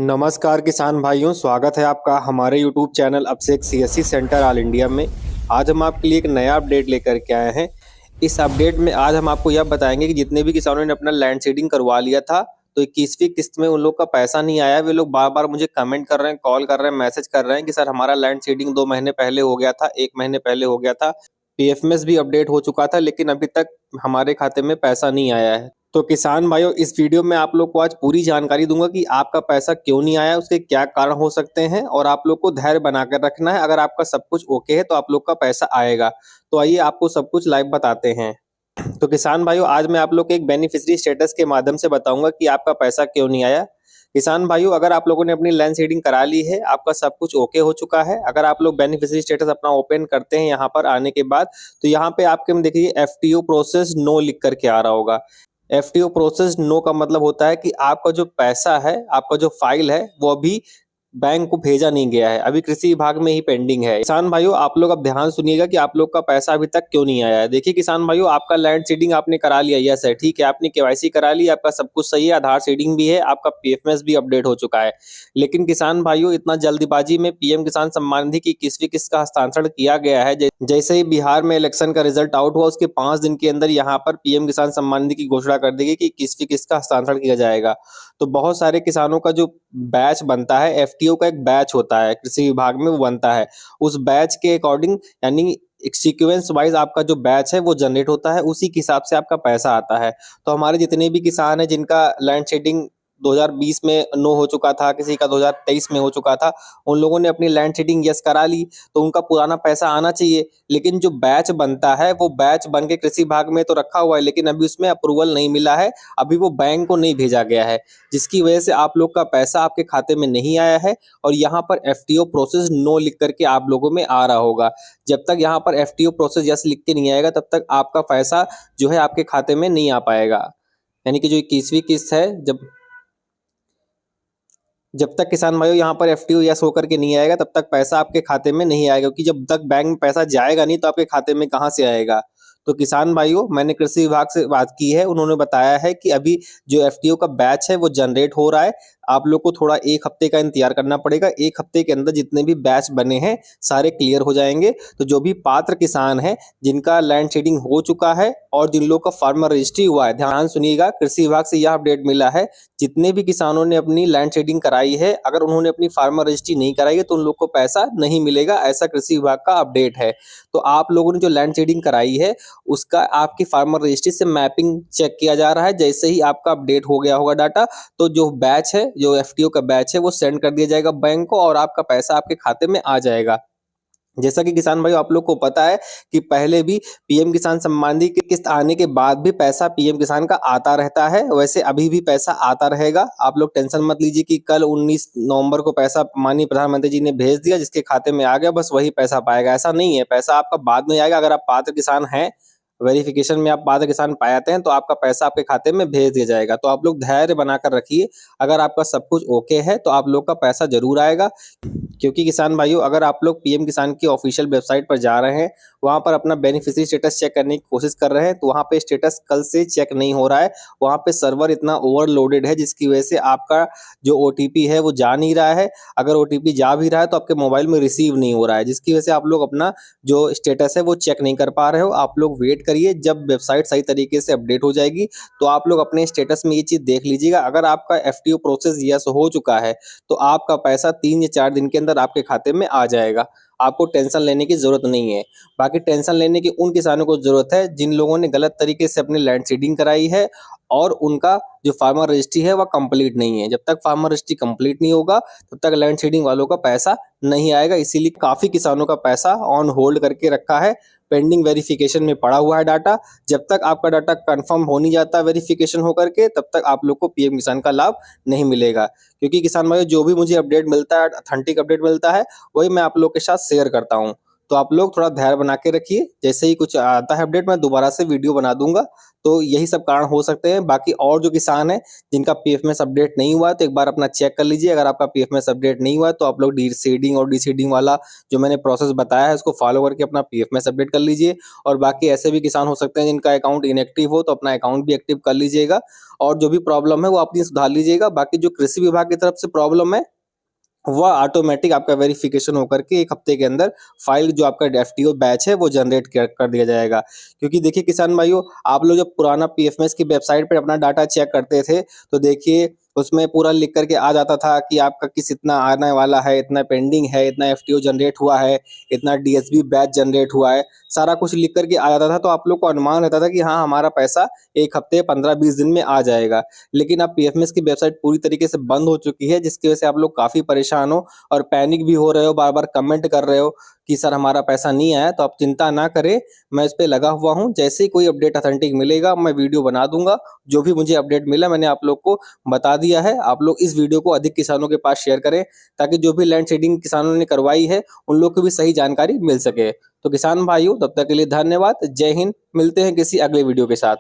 नमस्कार किसान भाइयों, स्वागत है आपका हमारे यूट्यूब चैनल अभिषेक सीएससी सेंटर ऑल इंडिया में। आज हम आपके लिए एक नया अपडेट लेकर के आए हैं। इस अपडेट में आज हम आपको यह बताएंगे कि जितने भी किसानों ने अपना लैंड सीडिंग करवा लिया था तो 21वीं किस्त में उन लोग का पैसा नहीं आया। वे लोग बार बार मुझे कमेंट कर रहे हैं, कॉल कर रहे हैं, मैसेज कर रहे हैं कि सर हमारा लैंड सीडिंग 2 महीने पहले हो गया था, 1 महीने पहले हो गया था, पीएफएमएस भी अपडेट हो चुका था, लेकिन अभी तक हमारे खाते में पैसा नहीं आया है। तो किसान भाइयों, इस वीडियो में आप लोग को आज पूरी जानकारी दूंगा कि आपका पैसा क्यों नहीं आया, उसके क्या कारण हो सकते हैं और आप लोग को धैर्य बनाकर रखना है। अगर आपका सब कुछ ओके है तो आप लोग का पैसा आएगा। तो आइए आपको सब कुछ लाइव बताते हैं। तो किसान भाइयों, आज मैं आप लोग के एक बेनिफिशियरी स्टेटस के माध्यम से बताऊंगा कि आपका पैसा क्यों नहीं आया। किसान भाइयों, अगर आप लोगों ने अपनी लैंड सीडिंग करा ली है, आपका सब कुछ ओके हो चुका है, अगर आप लोग बेनिफिशियरी स्टेटस अपना ओपन करते हैं यहाँ पर आने के बाद, तो यहाँ पे आपके में देखिए एफटीओ प्रोसेस नो लिख करके आ रहा होगा। एफटीओ प्रोसेस नो का मतलब होता है कि आपका जो पैसा है, आपका जो फाइल है, वो अभी बैंक को भेजा नहीं गया है, अभी कृषि विभाग में ही पेंडिंग है। किसान भाइयों, आप लोग अब ध्यान सुनिएगा कि आप लोग का पैसा अभी तक क्यों नहीं आया है। देखिए किसान भाइयों, आपका लैंड सीडिंग आपने करा लिया, यस है, ठीक है, आपने केवाईसी करा ली, आपका सब कुछ सही है, आधार सीडिंग भी है, आपका पीएफएमएस भी अपडेट हो चुका है। लेकिन किसान भाइयों, इतना जल्दबाजी में पीएम किसान सम्मान निधि की 21वीं किस्त का हस्तांतरण किया गया है। जैसे ही बिहार में इलेक्शन का रिजल्ट आउट हुआ, उसके 5 दिन के अंदर यहाँ पर पीएम किसान सम्मान निधि की घोषणा कर दी गई कि 21वीं किस्त का हस्तांतरण किया जाएगा। तो बहुत सारे किसानों का जो बैच बनता है, एफटीओ का एक बैच होता है कृषि विभाग में, वो बनता है। उस बैच के अकॉर्डिंग, यानी एक सीक्वेंस वाइज आपका जो बैच है वो जनरेट होता है, उसी के हिसाब से आपका पैसा आता है। तो हमारे जितने भी किसान हैं जिनका लैंड शेडिंग 2020 में नो हो चुका था, किसी का 2023 में हो चुका था, उन लोगों ने अपनी लैंड शेडिंग यस करा ली, तो उनका पुराना पैसा आना चाहिए। लेकिन जो बैच बनता है, वो बैच बन के कृषि विभाग में तो रखा हुआ है, लेकिन अभी उसमें अप्रूवल नहीं मिला है, अभी वो बैंक को नहीं भेजा गया है, जिसकी वजह से आप लोग का पैसा आपके खाते में नहीं आया है। और यहाँ पर एफटीओ प्रोसेस नो लिख करके आप लोगों में आ रहा होगा। जब तक यहाँ पर एफटीओ प्रोसेस यस लिख के नहीं आएगा, तब तक आपका पैसा जो है आपके खाते में नहीं आ पाएगा। यानी कि जो 21वीं किस्त है, जब तक किसान भाइयों यहाँ पर एफटीओ यस होकर के नहीं आएगा, तब तक पैसा आपके खाते में नहीं आएगा, क्योंकि जब तक बैंक में पैसा जाएगा नहीं तो आपके खाते में कहाँ से आएगा। तो किसान भाइयों, मैंने कृषि विभाग से बात की है, उन्होंने बताया है कि अभी जो एफटीओ का बैच है वो जनरेट हो रहा है। आप लोग को थोड़ा 1 हफ्ते का इंतजार करना पड़ेगा। 1 हफ्ते के अंदर जितने भी बैच बने हैं सारे क्लियर हो जाएंगे। तो जो भी पात्र किसान है जिनका लैंड शेडिंग हो चुका है और जिन लोग का फार्मर रजिस्ट्री हुआ है, ध्यान सुनिएगा, कृषि विभाग से यह अपडेट मिला है, जितने भी किसानों ने अपनी लैंड शेडिंग कराई है, अगर उन्होंने अपनी फार्मर रजिस्ट्री नहीं कराई है तो उन लोग को पैसा नहीं मिलेगा, ऐसा कृषि विभाग का अपडेट है। तो आप लोगों ने जो लैंड शेडिंग कराई है उसका आपकी फार्मर रजिस्ट्री से मैपिंग चेक किया जा रहा है। जैसे ही आपका अपडेट हो गया होगा डाटा, तो जो बैच है, जो एफटीओ का बैच है, वो सेंड कर दिया जाएगा बैंक को और आपका पैसा आपके खाते में आ जाएगा। जैसा कि किसान भाई आप लोग को पता है कि पहले भी पीएम किसान सम्मान निधि की किस्त आने के बाद भी पैसा पीएम किसान का आता रहता है, वैसे अभी भी पैसा आता रहेगा। आप लोग टेंशन मत लीजिए कि कल 19 नवंबर को पैसा माननीय प्रधानमंत्री जी ने भेज दिया, जिसके खाते में आ गया बस वही पैसा पाएगा, ऐसा नहीं है। पैसा आपका बाद में आएगा। अगर आप पात्र किसान हैं, वेरिफिकेशन में आप पात्र किसान पाए जाते हैं, तो आपका पैसा आपके खाते में भेज दिया जाएगा। तो आप लोग धैर्य बनाकर रखिए। अगर आपका सब कुछ ओके है तो आप लोग का पैसा जरूर आएगा। क्योंकि किसान भाइयों, अगर आप लोग पीएम किसान की ऑफिशियल वेबसाइट पर जा रहे हैं, वहां पर अपना बेनिफिशियरी स्टेटस चेक करने की कोशिश कर रहे हैं, तो वहां पे स्टेटस कल से चेक नहीं हो रहा है। वहां पे सर्वर इतना ओवरलोडेड है, जिसकी वजह से आपका जो ओटीपी है वो जा नहीं रहा है। अगर ओटीपी जा भी रहा है तो आपके मोबाइल में रिसीव नहीं हो रहा है, जिसकी वजह से आप लोग अपना जो स्टेटस है वो चेक नहीं कर पा रहे हो। आप लोग वेट करिए, जब वेबसाइट सही तरीके से अपडेट हो जाएगी तो आप लोग अपने स्टेटस में ये चीज देख लीजिएगा। अगर आपका एफटीओ प्रोसेस यस हो चुका है तो आपका पैसा 3 या 4 दिन के अंदर आपके खाते में आ जाएगा। आपको टेंशन लेने की जरूरत नहीं है। बाकी टेंशन लेने की उन किसानों को जरूरत है जिन लोगों ने गलत तरीके से अपनी लैंड सीडिंग कराई है और उनका जो फार्मर रजिस्ट्री है वह कंप्लीट नहीं है। जब तक फार्मर रजिस्ट्री कंप्लीट नहीं होगा तब तक लैंड सीडिंग वालों का पैसा नहीं आएगा। इसीलिए काफी किसानों का पैसा ऑन होल्ड करके रखा है, पेंडिंग वेरिफिकेशन में पड़ा हुआ है डाटा। जब तक आपका डाटा कंफर्म हो नहीं जाता वेरिफिकेशन होकर के, तब तक आप लोग को पीएम किसान का लाभ नहीं मिलेगा। क्योंकि किसान भाई, जो भी मुझे अपडेट मिलता है, ऑथेंटिक अपडेट मिलता है, वही मैं आप लोग के साथ शेयर करता हूँ। तो आप लोग थोड़ा धैर्य बना के रखिए, जैसे ही कुछ आता है अपडेट मैं दोबारा से वीडियो बना दूंगा। तो यही सब कारण हो सकते हैं। बाकी और जो किसान है जिनका पीएफएमएस अपडेट नहीं हुआ है तो एक बार अपना चेक कर लीजिए। अगर आपका पीएफएमएस अपडेट नहीं हुआ है तो आप लोग डीसीडिंग और डीसीडिंग वाला जो मैंने प्रोसेस बताया है उसको फॉलो करके अपना पीएफएमएस अपडेट कर लीजिए। और बाकी ऐसे भी किसान हो सकते हैं जिनका अकाउंट इनएक्टिव हो, तो अपना अकाउंट भी एक्टिव कर लीजिएगा और जो भी प्रॉब्लम है वो अपनी सुधार लीजिएगा। बाकी जो कृषि विभाग की तरफ से प्रॉब्लम है वह ऑटोमेटिक आपका वेरिफिकेशन होकर के 1 हफ्ते के अंदर फाइल जो आपका एफटीओ बैच है वो जनरेट कर दिया जाएगा। क्योंकि देखिए किसान भाइयों, आप लोग जब पुराना पीएफएमएस की वेबसाइट पे अपना डाटा चेक करते थे तो देखिए उसमें पूरा लिख करके आ जाता था कि आपका किस इतना आने वाला है, इतना पेंडिंग है, इतना एफटीओ जनरेट हुआ है, इतना डीएसबी बैच जनरेट हुआ है, सारा कुछ लिख करके आ जाता था। तो आप लोग को अनुमान रहता था कि हाँ हमारा पैसा 1 हफ्ते 15-20 दिन में आ जाएगा। लेकिन अब पीएफएमएस की वेबसाइट पूरी तरीके से बंद हो चुकी है, जिसकी वजह से आप लोग काफ़ी परेशान हो और पैनिक भी हो रहे हो, बार-बार कमेंट कर रहे हो कि सर हमारा पैसा नहीं आया। तो आप चिंता ना करें, मैं इस पे लगा हुआ हूँ। जैसे ही कोई अपडेट ऑथेंटिक मिलेगा मैं वीडियो बना दूँगा। जो भी मुझे अपडेट मिला मैंने आप लोग को बता दिया है। आप लोग इस वीडियो को अधिक किसानों के पास शेयर करें ताकि जो भी लैंड सीडिंग किसानों ने करवाई है उन लोग को भी सही जानकारी मिल सके। तो किसान भाइयों तब तक के लिए धन्यवाद। जय हिंद। मिलते हैं किसी अगले वीडियो के साथ।